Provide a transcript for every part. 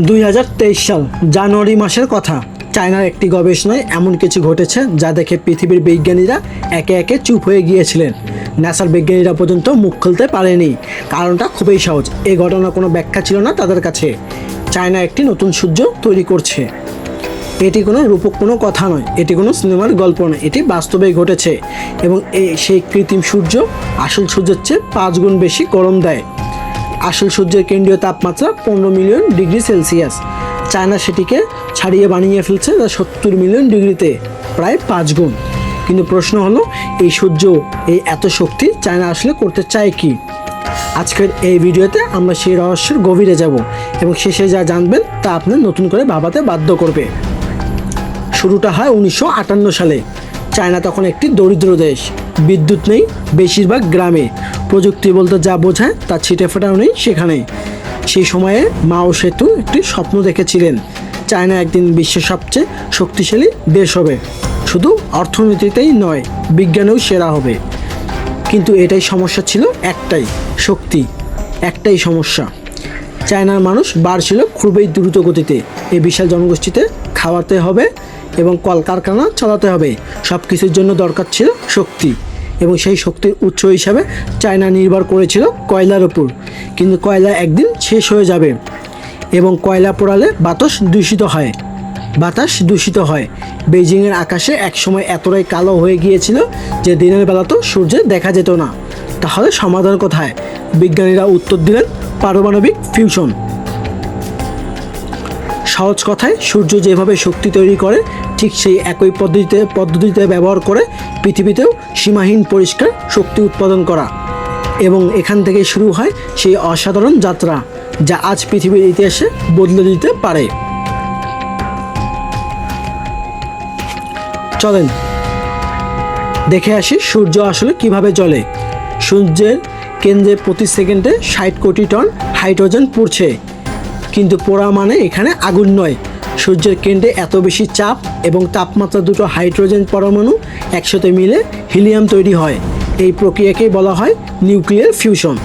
2023 সাল জানুয়ারি মাসের কথা। চায়নার একটি গবেষণায় এমন কিছু ঘটেছে যা দেখে পৃথিবীর বিজ্ঞানীরা একে একে চুপ হয়ে গিয়েছিলেন। নাসার বিজ্ঞানীরা পর্যন্ত মুখ খুলতে পারেনি। কারণটা খুবই সহজ, এই ঘটনার কোনো ব্যাখ্যা ছিল না তাদের কাছে। চায়না একটি নতুন সূর্য তৈরি করছে। এটি কোনো রূপক কোনো কথা নয়, এটি কোনো সিনেমার গল্প নয়, এটি বাস্তবেই ঘটেছে। এবং সেই কৃত্রিম সূর্য আসল সূর্যের চেয়ে 5 গুণ বেশি গরম দেয়। আসল সূর্যের কেন্দ্রীয় তাপমাত্রা 15 মিলিয়ন ডিগ্রি সেলসিয়াস। চায়না সেটিকে ছাড়িয়ে বানিয়ে ফেলছে 70 মিলিয়ন ডিগ্রিতে, প্রায় 5 গুণ। কিন্তু প্রশ্ন হলো, এই সূর্য, এই এত শক্তি চায়না আসলে করতে চায় কি? আজকের এই ভিডিওতে আমরা সেই রহস্যের গভীরে যাব এবং শেষে যা জানবেন তা আপনার নতুন করে ভাবাতে বাধ্য করবে। শুরুটা হয় 1958 সালে। চায়না তখন একটি দরিদ্র দেশ, বিদ্যুৎ নেই, বেশিরভাগ গ্রামে। প্রযুক্তি বলতে যা বোঝায় তা ছিটেফোঁটাও নেই সেখানে। সেই সময়ে মাও সেতু একটি স্বপ্ন দেখেছিলেন, চায়না একদিন বিশ্বের সবচেয়ে শক্তিশালী দেশ হবে, শুধু অর্থনীতিতেই নয়, বিজ্ঞানেও সেরা হবে। কিন্তু এটাই সমস্যা ছিল, একটাই, শক্তি। একটাই সমস্যা, চায়নার মানুষ বাড়ছিল খুবই দ্রুত গতিতে। এই বিশাল জনগোষ্ঠীতে খাওয়াতে হবে এবং কলকারখানা চালাতে হবে, সব কিছুর জন্য দরকার ছিল শক্তি। এবং সেই শক্তির উৎস হিসাবে চায়না নির্ভর করেছিল কয়লার উপর। কিন্তু কয়লা একদিন শেষ হয়ে যাবে এবং কয়লা পোড়ালে বাতাস দূষিত হয়। বেইজিংয়ের আকাশে একসময় এতটাই কালো হয়ে গিয়েছিল যে দিনের বেলা তো সূর্য দেখা যেত না। তাহলে সমাধান কোথায়? বিজ্ঞানীরা উত্তর দিলেন, পারমাণবিক ফিউশন। সহজ কথায়, সূর্য যেভাবে শক্তি তৈরি করে ঠিক সেই একই পদ্ধতিতে ব্যবহার করে পৃথিবীতেও সীমাহীন পরিষ্কার শক্তি উৎপাদন করা। এবং এখান থেকে শুরু হয় সেই অসাধারণ যাত্রা যা আজ পৃথিবীর ইতিহাসে বদলে দিতে পারে। চলেন দেখে আসি সূর্য আসলে কিভাবে জ্বলে। সূর্যের কেন্দ্রে প্রতি সেকেন্ডে 60 কোটি টন হাইড্রোজেন পুড়ছে। কিন্তু পোড়া মানে এখানে আগুন নয়, সূর্যের কেন্দ্রে এত বেশি চাপ এবং তাপমাত্রা, দুটো হাইড্রোজেন পরমাণু একসাথে মিলে হিলিয়াম তৈরি হয়। এই প্রক্রিয়াকেই বলা হয় নিউক্লিয়ার ফিউশন।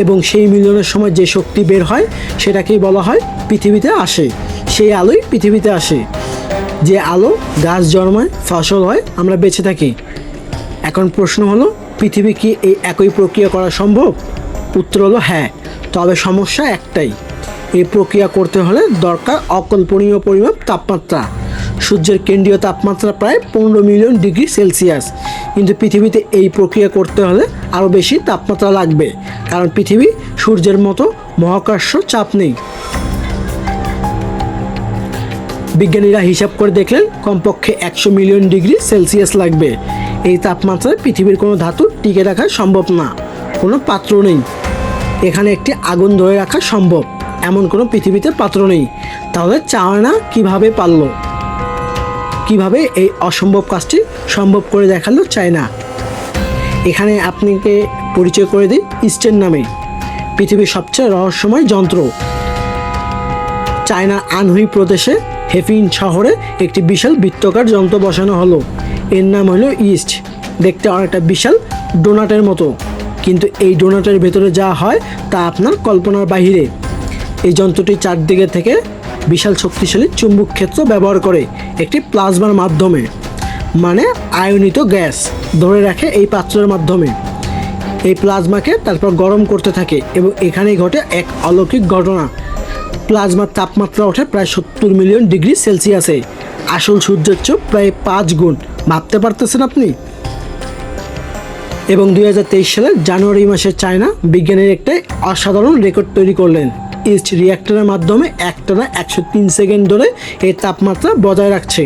এবং সেই মিলনের সময় যে শক্তি বের হয় সেটাকেই বলা হয় পৃথিবীতে আসে। সেই আলোই পৃথিবীতে আসে, যে আলো গাছ জন্মায়, ফসল হয়, আমরা বেঁচে থাকি। এখন প্রশ্ন হলো, পৃথিবী কি এই একই প্রক্রিয়া করা সম্ভব? উত্তর হলো হ্যাঁ, তবে সমস্যা একটাই, এই প্রক্রিয়া করতে হলে দরকার অকল্পনীয় পরিমাপ তাপমাত্রা। সূর্যের কেন্দ্রীয় তাপমাত্রা প্রায় 15 মিলিয়ন ডিগ্রি সেলসিয়াস। কিন্তু পৃথিবীতে এই প্রক্রিয়া করতে হলে আরও বেশি তাপমাত্রা লাগবে, কারণ পৃথিবী সূর্যের মতো মহাকর্ষ চাপ নেই। বিজ্ঞানীরা হিসাব করে দেখলেন কমপক্ষে 100 মিলিয়ন ডিগ্রি সেলসিয়াস লাগবে। এই তাপমাত্রায় পৃথিবীর কোনো ধাতু টিকে রাখা সম্ভব না, কোনো পাত্র নেই। এখানে একটি আগুন ধরে রাখা সম্ভব, এমন কোনো পৃথিবীতে পাত্র নেই। তাহলে চায়না কিভাবে পারল? কিভাবে এই অসম্ভব কাজটি সম্ভব করে দেখালো চায়না? এখানে আপনাকে পরিচয় করে দিই ইস্টের নামে, পৃথিবীর সবচেয়ে রহস্যময় যন্ত্র। চায়নার আনহুই প্রদেশে হেফিন শহরে একটি বিশাল বৃত্তাকার যন্ত্র বসানো হলো। এর নাম হলো ইস্ট। দেখতে অনেকটা বিশাল ডোনাটের মতো, কিন্তু এই ডোনাটের ভেতরে যা হয় তা আপনার কল্পনার বাহিরে। এই যন্ত্রটি চারদিকে থেকে বিশাল শক্তিশালী চুম্বক ক্ষেত্র ব্যবহার করে একটি প্লাজমার মাধ্যমে, মানে আয়নিত গ্যাস ধরে রাখে এই পাত্রের মাধ্যমে। এই প্লাজমাকে তারপর গরম করতে থাকে এবং এখানেই ঘটে এক অলৌকিক ঘটনা। প্লাজমার তাপমাত্রা ওঠে প্রায় 70 মিলিয়ন ডিগ্রি সেলসিয়াসে, আসল সূর্যের চেয়ে প্রায় 5 গুণ। ভাবতে পারতেছেন আপনি? এবং 2023 সালের জানুয়ারি মাসে চায়না বিজ্ঞানীর একটা অসাধারণ রেকর্ড তৈরি করলেন। ইস্ট রিঅ্যাক্টরের মাধ্যমে একটানা 103 সেকেন্ড ধরে এই তাপমাত্রা বজায় রাখছে।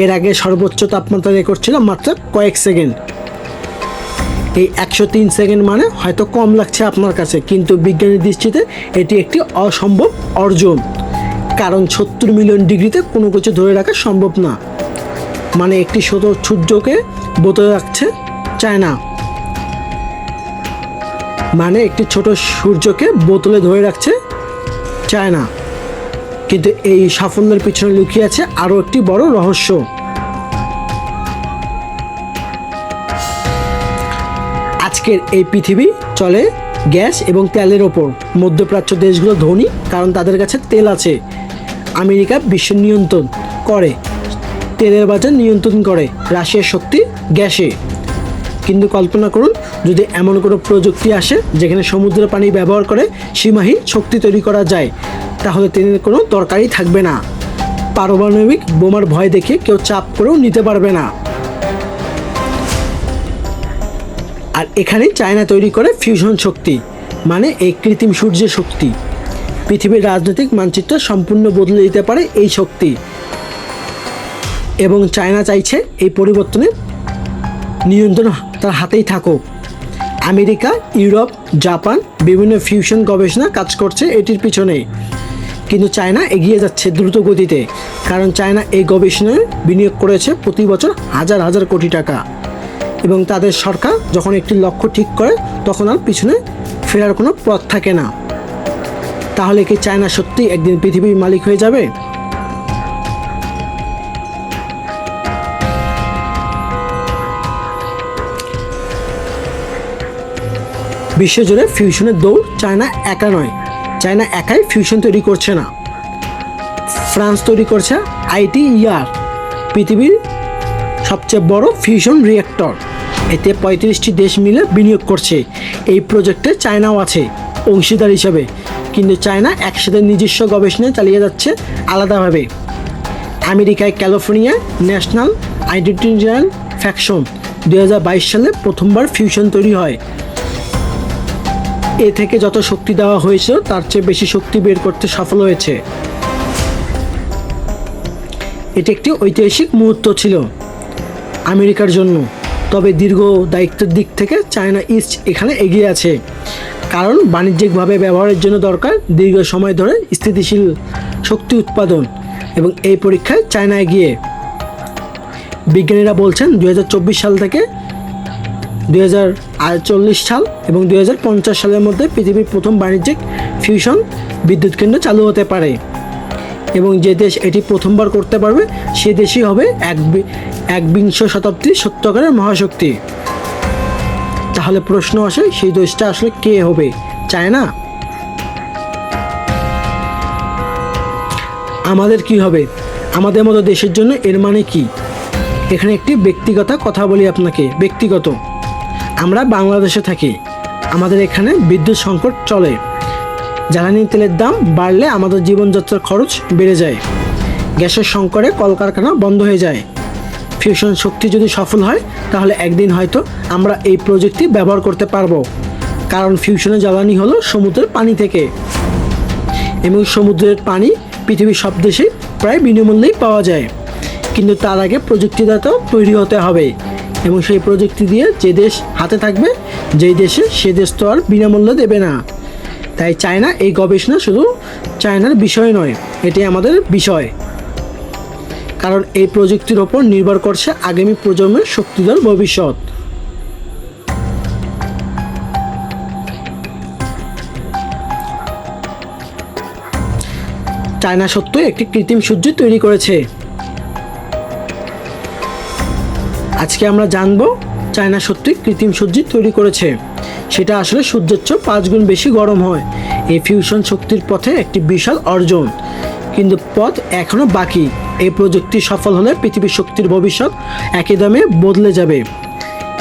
এর আগে সর্বোচ্চ তাপমাত্রা রেকর্ড ছিল মাত্র কয়েক সেকেন্ড। এই 103 সেকেন্ড মানে হয়তো কম লাগছে আপনার কাছে, কিন্তু বিজ্ঞানীর দৃষ্টিতে এটি একটি অসম্ভব অর্জন। কারণ 70 মিলিয়ন ডিগ্রিতে কোনো কিছু ধরে রাখা সম্ভব না। মানে একটি ছোট সূর্যকে বোতলে রাখছে চায়না, মানে একটি ছোট সূর্যকে বোতলে ধরে রাখছে চায়না। কিন্তু এই সাফল্যের পিছনে লুকিয়ে আছে আরও একটি বড় রহস্য। আজকের এই পৃথিবী চলে গ্যাস এবং তেলের ওপর। মধ্যপ্রাচ্য দেশগুলো ধনী কারণ তাদের কাছে তেল আছে। আমেরিকা বিশ্ব নিয়ন্ত্রণ করে, তেলের বাজার নিয়ন্ত্রণ করে। রাশিয়ার শক্তি গ্যাসে। কিন্তু কল্পনা করুন যদি এমন কোনো প্রযুক্তি আসে যেখানে সমুদ্রের পানি ব্যবহার করে সীমাহীন শক্তি তৈরি করা যায়, তাহলে তেলের কোনো দরকারই থাকবে না। পারমাণবিক বোমার ভয় দেখে কেউ চাপ করেও নিতে পারবে না। আর এখানেই চায়না তৈরি করে ফিউশন শক্তি, মানে এই কৃত্রিম সূর্যের শক্তি। পৃথিবীর রাজনৈতিক মানচিত্র সম্পূর্ণ বদলে দিতে পারে এই শক্তি। এবং চায়না চাইছে এই পরিবর্তনে নিয়ন্ত্রণ তার হাতেই থাকুক। আমেরিকা, ইউরোপ, জাপান বিভিন্ন ফিউশন গবেষণা কাজ করছে এটির পিছনে। কিন্তু চায়না এগিয়ে যাচ্ছে দ্রুত গতিতে, কারণ চায়না এই গবেষণায় বিনিয়োগ করেছে প্রতি বছর হাজার হাজার কোটি টাকা। এবং তাদের সরকার যখন একটি লক্ষ্য ঠিক করে তখন আর পিছনে ফেরার কোনো পথ থাকে না। তাহলে কি চায়না সত্যি একদিন পৃথিবীর মালিক হয়ে যাবে? বিশ্বজুড়ে ফিউশনের দৌড় চায়না একা নয়। চায়না একাই ফিউশন তৈরি করছে না। ফ্রান্স তৈরি করছে ITER, পৃথিবীর সবচেয়ে বড় ফিউশন রিঅ্যাক্টর। এতে 35টি দেশ মিলে বিনিয়োগ করছে। এই প্রজেক্টে চায়নাও আছে অংশীদার হিসেবে। কিন্তু চায়না একসাথে নিজস্ব গবেষণা চালিয়ে যাচ্ছে আলাদাভাবে। আমেরিকায় ক্যালিফোর্নিয়ায় ন্যাশনাল আইডেন্টিফিকেশন ফ্যাকশন 2022 সালে প্রথমবার ফিউশন তৈরি হয়। এ থেকে যত শক্তি দেওয়া হয়েছে তার চেয়ে বেশি শক্তি বের করতে সফল হয়েছে। এটি একটি ঐতিহাসিক মুহূর্ত ছিল আমেরিকার জন্য। তবে দীর্ঘ দায়িত্বের দিক থেকে চায়না ইস্ট এখানে এগিয়ে আছে, কারণ বাণিজ্যিকভাবে ব্যবহারের জন্য দরকার দীর্ঘ সময় ধরে স্থিতিশীল শক্তি উৎপাদন, এবং এই পরীক্ষায় চায়না এগিয়ে। বিজ্ঞানীরা বলছেন 2024 সাল থেকে 2040 সাল এবং 2050 সালের মধ্যে পৃথিবীর প্রথম বাণিজ্যিক ফিউশন বিদ্যুৎ কেন্দ্র চালু হতে পারে। এবং যে দেশ এটি প্রথমবার করতে পারবে সে দেশই হবে একবিংশ শতাব্দীর সত্যকারের মহাশক্তি। তাহলে প্রশ্ন আসে, সেই দেশটা আসলে কে হবে? চায়না? আমাদের কি হবে? আমাদের মতো দেশের জন্য এর মানে কি? এখানে একটি ব্যক্তিগত কথা বলি আপনাকে। ব্যক্তিগত, আমরা বাংলাদেশে থাকি। আমাদের এখানে বিদ্যুৎ সংকট চলে। জ্বালানি তেলের দাম বাড়লে আমাদের জীবনযাত্রার খরচ বেড়ে যায়। গ্যাসের সংকটে কলকারখানা বন্ধ হয়ে যায়। ফিউশন শক্তি যদি সফল হয় তাহলে একদিন হয়তো আমরা এই প্রযুক্তি ব্যবহার করতে পারবো, কারণ ফিউশনের জ্বালানি হলো সমুদ্রের পানি থেকে, এবং সমুদ্রের পানি পৃথিবীর সব দেশে প্রায় বিনামূল্যেই পাওয়া যায়। কিন্তু তার আগে প্রযুক্তিদাতাও তৈরি হতে হবে, এবং সেই প্রযুক্তি দিয়ে যে দেশ হাতে থাকবে যেই দেশে, সে দেশ তো আর বিনামূল্যে দেবে না। তাই চায়না এই গবেষণা শুধু চায়নার বিষয় নয়, এটি আমাদের বিষয়, কারণ এই প্রযুক্তির ওপর নির্ভর করছে আগামী প্রজন্মের শক্তিধর ভবিষ্যৎ। চায়না সত্যই একটি কৃত্রিম সূর্য তৈরি করেছে। আজকে আমরা জানবো চায়না সত্যি কৃত্রিম সূর্য তৈরি করেছে। সেটা আসলে সূর্যের চেয়ে 5 গুণ বেশি গরম হয়। এই ফিউশন শক্তির পথে একটি বিশাল অর্জন, কিন্তু পথ এখনও বাকি। এই প্রযুক্তি সফল হলে পৃথিবীর শক্তির ভবিষ্যৎ একদমে বদলে যাবে,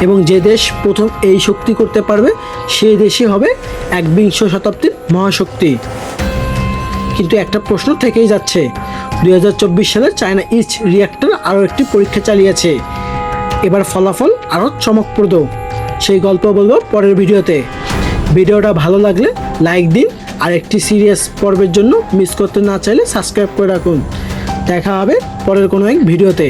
এবং যে দেশ প্রথম এই শক্তি করতে পারবে সেই দেশই হবে একবিংশ শতাব্দীর মহাশক্তি। কিন্তু একটা প্রশ্ন থেকেই যাচ্ছে, 2024 সালে চায়না ইস্ট রিঅ্যাক্টর আরও একটি পরীক্ষা চালিয়েছে। এবার ফলাফল আরও চমকপ্রদ। সেই গল্প বলবো পরের ভিডিওতে। ভিডিওটা ভালো লাগলে লাইক দিন, আর একটি সিরিয়াস পর্বের জন্য মিস করতে না চাইলে সাবস্ক্রাইব করে রাখুন। দেখা হবে পরের কোনো এক ভিডিওতে।